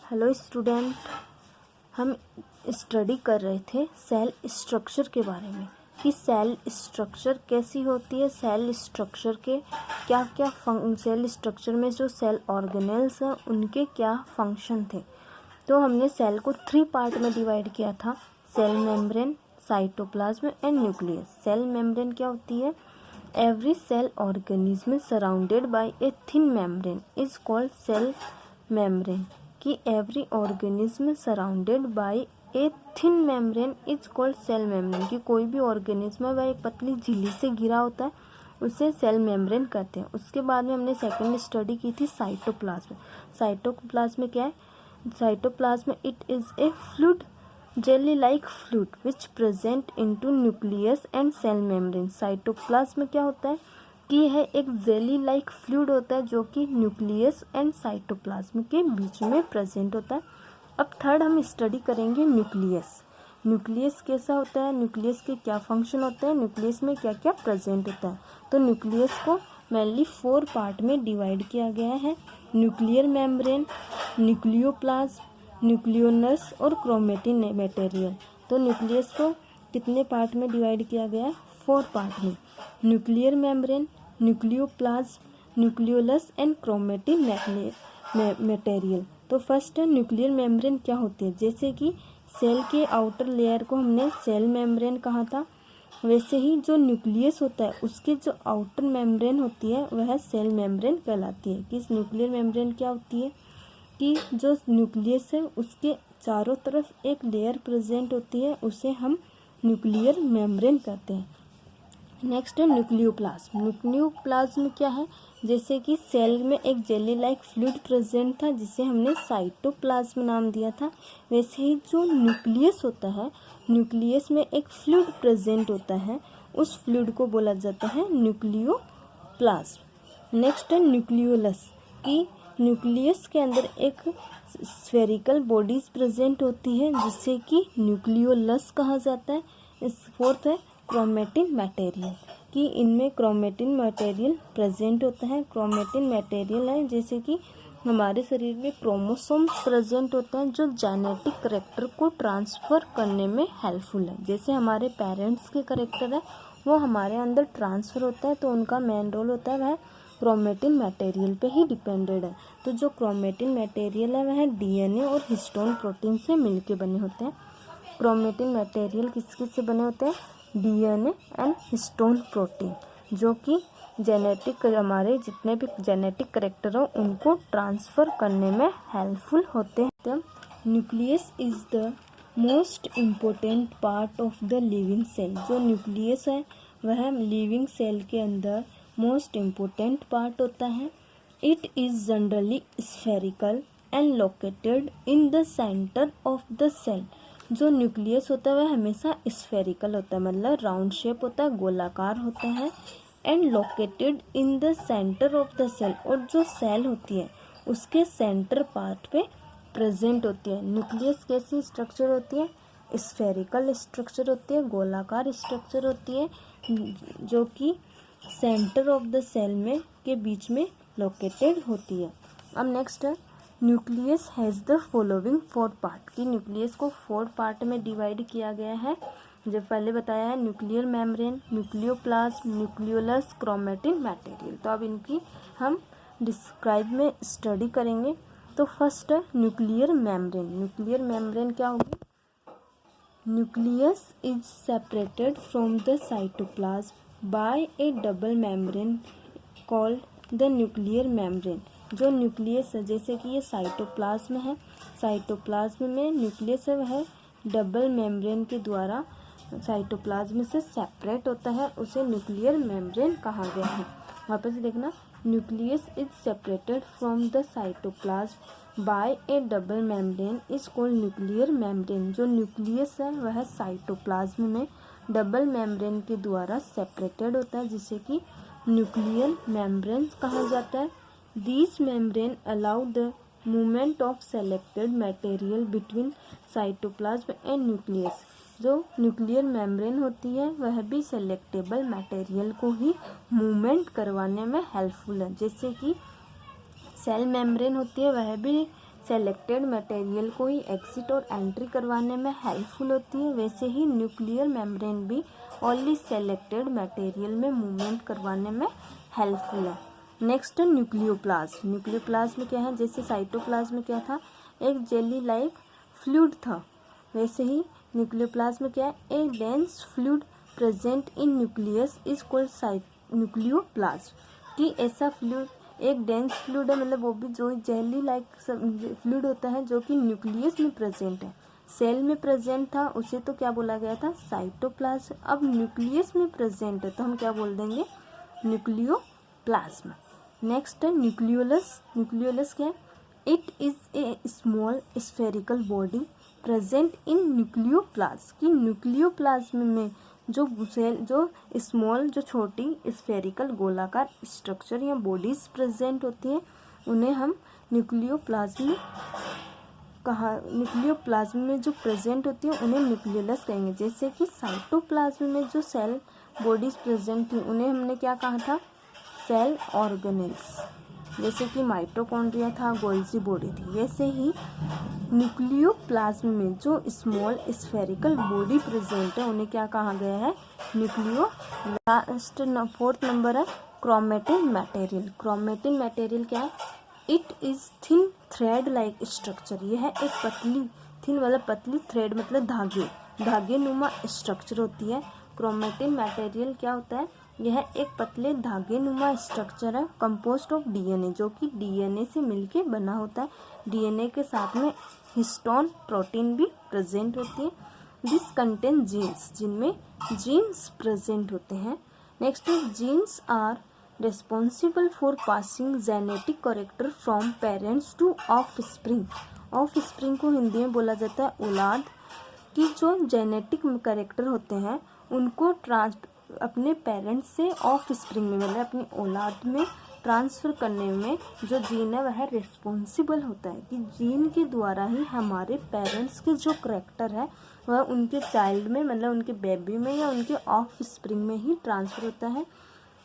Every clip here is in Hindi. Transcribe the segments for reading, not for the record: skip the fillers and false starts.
हेलो स्टूडेंट, हम स्टडी कर रहे थे सेल स्ट्रक्चर के बारे में कि सेल स्ट्रक्चर कैसी होती है। सेल स्ट्रक्चर के क्या क्या सेल स्ट्रक्चर में जो सेल ऑर्गेनेल्स हैं उनके क्या फंक्शन थे। तो हमने सेल को 3 पार्ट में डिवाइड किया था, cell membrane, cytoplasm and nucleus. Cell membrane क्या होती है? Every cell organism surrounded by a thin membrane is called cell membrane. कि every organism surrounded by a thin membrane is called cell membrane. कि कोई भी ऑर्गेनिज्म है वह एक पतली झिल्ली से घिरा होता है, उसे सेल मेम्ब्रेन कहते हैं। उसके बाद में हमने सेकंड स्टडी की थी साइटोप्लाज्म। साइटोप्लाज्म क्या है? Cytoplasm it is a fluid jelly like fluid which present into nucleus and cell membrane. Cytoplasm क्या होता है कि यह एक जेली लाइक फ्लूइड होता है जो कि न्यूक्लियस एंड साइटोप्लाज्म के बीच में प्रेजेंट होता है। अब थर्ड हम स्टडी करेंगे न्यूक्लियस। न्यूक्लियस कैसा होता है, न्यूक्लियस के क्या फंक्शन होते हैं, न्यूक्लियस में क्या क्या प्रेजेंट होता है। तो न्यूक्लियस को मेनली 4 पार्ट में डिवाइड किया गया है, न्यूक्लियर मेम्ब्रेन, न्यूक्लियोप्लाज्म, न्यूक्लियोनस और क्रोमेटिन मटेरियल। तो न्यूक्लियस को कितने पार्ट में डिवाइड किया गया है? 4 पार्ट में, nuclear membrane, nucleoplasm, nucleolus and chromatin material. तो फर्स्ट न्यूक्लियर मेम्ब्रेन क्या होती है? जैसे कि सेल के आउटर लेयर को हमने सेल मेम्ब्रेन कहा था, वैसे ही जो न्यूक्लियस होता है उसकी जो आउटर मेम्ब्रेन होती है वह सेल मेम्ब्रेन कहलाती है। कि इस न्यूक्लियर मेम्ब्रेन क्या होती है कि जो न्यूक्लियस है उसके चारों तरफ एक लेयर प्रेजेंट होती है, उसे हम न्यूक्लियर मेम्ब्रेन कहते हैं। नेक्स्ट है न्यूक्लियोप्लाज्म। न्यूक्लियोप्लाज्म क्या है? जैसे कि सेल में एक जेली लाइक फ्लूइड प्रेजेंट था जिसे हमने साइटोप्लाज्म नाम दिया था, वैसे ही जो न्यूक्लियस होता है, न्यूक्लियस में एक फ्लूइड प्रेजेंट होता है, उस फ्लूइड को बोला जाता है न्यूक्लियोप्लाज्म। नेक्स्ट है न्यूक्लियोलस। कि न्यूक्लियस के अंदर एक स्फेरिकल बॉडीज प्रेजेंट होती है जिसे कि न्यूक्लियोलस कहा जाता है। इस फोर्थ है क्रोमेटिन मटेरियल। कि इनमें क्रोमेटिन मटेरियल प्रेजेंट होता है। क्रोमेटिन मटेरियल है जैसे कि हमारे शरीर में क्रोमोसोम्स प्रेजेंट होता है जो जेनेटिक करेक्टर को ट्रांसफ़र करने में हेल्पफुल है। जैसे हमारे पेरेंट्स के करेक्टर है वो हमारे अंदर ट्रांसफ़र होता है, तो उनका मेन रोल होता है वह क्रोमेटिन मटेरियल पे ही डिपेंडेड है। तो जो क्रोमेटिन मटेरियल है वह डीएनए और हिस्टोन प्रोटीन से मिलके बने होते हैं। क्रोमेटिन मटेरियल किस किस से बने होते हैं? डीएनए एंड हिस्टोन प्रोटीन, जो कि जेनेटिक हमारे जितने भी जेनेटिक करेक्टर हो उनको ट्रांसफ़र करने में हेल्पफुल होते हैं। Nucleus is the most important part of the living cell. जो न्यूक्लियस है वह लिविंग सेल के अंदर मोस्ट इम्पोर्टेंट पार्ट होता है। It is generally spherical and located in the centre of the cell. जो न्यूक्लियस होता है वह हमेशा स्फेरिकल होता है, मतलब राउंड शेप होता है, गोलाकार होता है। And located in the centre of the cell, और जो सेल होती है उसके सेंटर पार्ट पे प्रेजेंट होती है। न्यूक्लियस कैसी स्ट्रक्चर होती है? स्फेरिकल स्ट्रक्चर होती है, गोलाकार स्ट्रक्चर होती है, जो कि सेंटर ऑफ द सेल में के बीच में लोकेटेड होती है। अब नेक्स्ट है nucleus has the following 4 part. की न्यूक्लियस को 4 पार्ट में डिवाइड किया गया है। जो पहले बताया है nuclear membrane, nucleoplasm, nucleolus, chromatin material. तो अब इनकी हम डिस्क्राइब में स्टडी करेंगे। तो फर्स्ट है न्यूक्लियर मेम्ब्रेन। न्यूक्लियर मेम्ब्रेन क्या होगी? Nucleus is separated from the cytoplasm by a double membrane called the nuclear membrane. जो न्यूक्लियस है, जैसे कि ये साइटोप्लाज्म है, साइटोप्लाज्म में न्यूक्लियस है वह डबल मेम्ब्रेन के द्वारा साइटोप्लाज्म से सेपरेट होता है, उसे न्यूक्लियर मेम्ब्रेन कहा गया है। वापस देखना, nucleus is separated from the cytoplasm by a double membrane is called nuclear membrane. जो न्यूक्लियस है वह साइटोप्लाज्म में डबल मेम्ब्रेन के द्वारा सेपरेटेड होता है, जिसे कि न्यूक्लियर मेम्ब्रेन कहा जाता है। These membrane allow the movement of selected material between cytoplasm and nucleus। जो न्यूक्लियर मेम्ब्रेन होती है वह भी सेलेक्टेबल मटेरियल को ही मूवमेंट करवाने में हेल्पफुल है। जैसे कि सेल मेम्ब्रेन होती है वह भी सेलेक्टेड मटेरियल को ही एग्जिट और एंट्री करवाने में हेल्पफुल होती है, वैसे ही न्यूक्लियर मेम्ब्रेन भी ओनली सेलेक्टेड मटेरियल में मूवमेंट करवाने में हेल्पफुल है। Next nucleoplasm. न्यूक्लियोप्लाज्म क्या है, जैसे साइटोप्लाज्म में क्या था, एक जेली लाइक फ्लूइड था, वैसे ही न्यूक्लियोप्लाज्म क्या है, ए dense fluid present in nucleus is called nucleoplasm. कि ऐसा फ्लूइड एक डेंस फ्लूइड है, मतलब वो भी जो जेली लाइक फ्लूइड होता है जो कि न्यूक्लियस में प्रेजेंट है, सेल में प्रेजेंट था, उसे तो क्या बोला गया था, साइटोप्लाज्म। अब न्यूक्लियस में प्रेजेंट है तो हम क्या बोल देंगे, न्यूक्लियोप्लाज्म। नेक्स्ट है न्यूक्लियोलस। न्यूक्लियोलस क्या है, it is A small spherical body present in nucleoplasm. कि न्यूक्लियोप्लाज्म में जो सेल जो स्मॉल जो छोटी स्फेरिकल गोलाकार स्ट्रक्चर या बॉडीज प्रेजेंट होती हैं उन्हें हम न्यूक्लियोप्लाज्म न्यूक्लियोप्लाज्म में जो प्रेजेंट होती है उन्हें न्यूक्लियोलस कहेंगे। जैसे कि साइटोप्लाज्म में जो सेल बॉडीज प्रेजेंट थी उन्हें हमने क्या कहा था, सेल ऑर्गेनेल्स। जैसे कि माइटोकॉन्ड्रिया था, गोल्जी बॉडी थी, वैसे ही न्यूक्लियोप्लाज्म में जो स्मॉल स्फेरिकल बॉडी प्रेजेंट है उन्हें क्या कहा गया है, न्यूक्लियो। लास्ट 4th नंबर है क्रोमेटिन मटेरियल। क्रोमेटिन मटेरियल क्या है, it is thin thread like structure. यह है एक पतली, थिन वाला पतली, थ्रेड मतलब धागे नुमा स्ट्रक्चर होती है। क्रोमेटिन मटेरियल क्या होता है, यह एक पतले धागे नुमा स्ट्रक्चर है, कंपोस्ट ऑफ डीएनए, जो कि डीएनए से मिलके बना होता है। डीएनए के साथ में हिस्टोन प्रोटीन भी प्रेजेंट होती है। दिस कंटेन जीन्स, जिनमें जीन्स प्रेजेंट होते हैं। Next genes are responsible for passing genetic character from parents to offspring. Offspring को हिंदी में बोला जाता है औलाद। की जो जेनेटिक कैरेक्टर होते हैं उनको अपने पेरेंट्स से ऑफ स्प्रिंग में मतलब अपनी औलाद में ट्रांसफ़र करने में जो जीन है वह रिस्पॉन्सिबल होता है। कि जीन के द्वारा ही हमारे पेरेंट्स के जो करैक्टर है वह उनके चाइल्ड में मतलब उनके बेबी में या उनके ऑफ स्प्रिंग में ही ट्रांसफ़र होता है।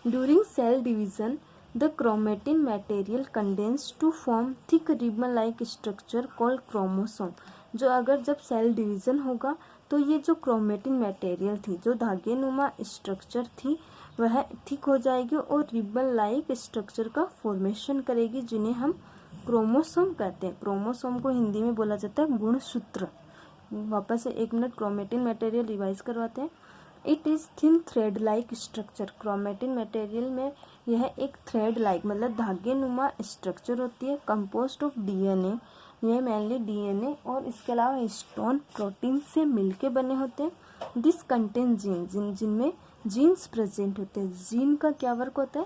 During cell division the chromatin material condense to form thick ribbon like structure called chromosome. जो अगर जब सेल डिवीज़न होगा तो ये जो क्रोमेटिन मटेरियल थी, जो धागे नुमा स्ट्रक्चर थी, वह थिक हो जाएगी और रिबन लाइक स्ट्रक्चर का फॉर्मेशन करेगी, जिन्हें हम क्रोमोसोम कहते हैं। क्रोमोसोम को हिंदी में बोला जाता है गुणसूत्र। वापस से 1 मिनट क्रोमेटिन मटेरियल रिवाइज करवाते हैं। It is thin thread like structure. Chromatin material में यह एक थ्रेड लाइक मतलब धागे नुमा स्ट्रक्चर होती है, कंपोस्ट ऑफ डीएनए। यह मेनली डीएनए और इसके अलावा हिस्टोन प्रोटीन से मिलके बने होते हैं। दिस कंटेन जीन, जिनमें जीन्स प्रेजेंट होते हैं। जीन का क्या वर्क होता है,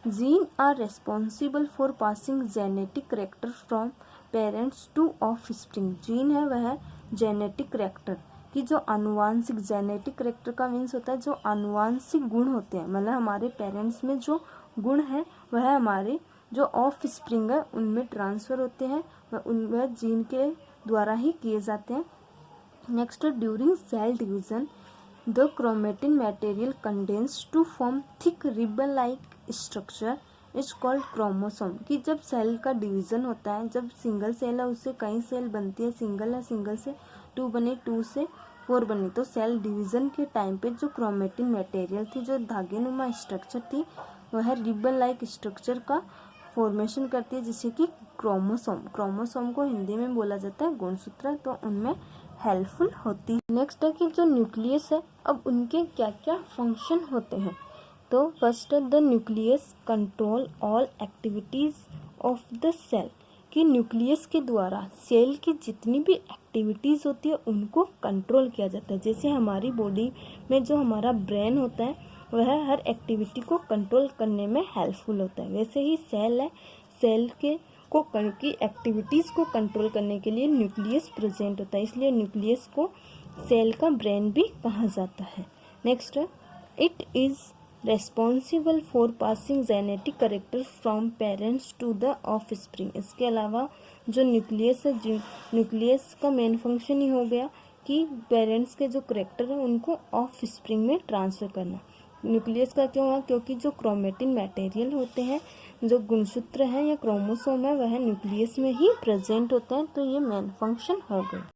gene are responsible for passing genetic character from parents to offspring. Gene है वह जेनेटिक कैरेक्टर की जो आनुवांशिक, जेनेटिक कैरेक्टर का मीन्स होता है जो आनुवांशिक गुण होते हैं, मतलब हमारे पेरेंट्स में जो गुण है वह हमारे जो ऑफ स्प्रिंग है उनमें ट्रांसफ़र होते हैं, वह जीन के द्वारा ही किए जाते हैं। Next during cell division the chromatin material condense to form thick ribbon like structure is called chromosome. कि जब सेल का डिवीज़न होता है, जब सिंगल सेल है उससे कई सेल बनती है, सिंगल है सिंगल से 2 बनी, 2 से 4 बनी, तो सेल डिवीज़न के टाइम पे जो क्रोमेटिन मटेरियल थी, जो धागे नुमा स्ट्रक्चर थी, वह रिबन लाइक स्ट्रक्चर का फॉर्मेशन करती है, जिससे कि क्रोमोसोम। क्रोमोसोम को हिंदी में बोला जाता है गुणसूत्र, तो उनमें हेल्पफुल होती है। नेक्स्ट है कि जो न्यूक्लियस है, अब उनके क्या क्या फंक्शन होते हैं। तो first the nucleus control all activities of the cell. कि न्यूक्लियस के द्वारा सेल की जितनी भी एक्टिविटीज़ होती है उनको कंट्रोल किया जाता है। जैसे हमारी बॉडी में जो हमारा ब्रेन होता है वह हर एक्टिविटी को कंट्रोल करने में हेल्पफुल होता है, वैसे ही सेल है, सेल के की एक्टिविटीज़ को कंट्रोल करने के लिए न्यूक्लियस प्रेजेंट होता है, इसलिए न्यूक्लियस को सेल का ब्रेन भी कहा जाता है। Next it is responsible for passing genetic character from parents to the offspring. इसके अलावा जो न्यूक्लियस है, न्यूक्लियस का मेन फंक्शन ही हो गया कि पेरेंट्स के जो कैरेक्टर है उनको ऑफस्प्रिंग में ट्रांसफ़र करना। न्यूक्लियस का क्यों है, क्योंकि जो क्रोमेटिन मटेरियल होते हैं जो गुणसूत्र है या क्रोमोसोम है वह न्यूक्लियस में ही प्रेजेंट होता है। तो ये मेन फंक्शन हो गई।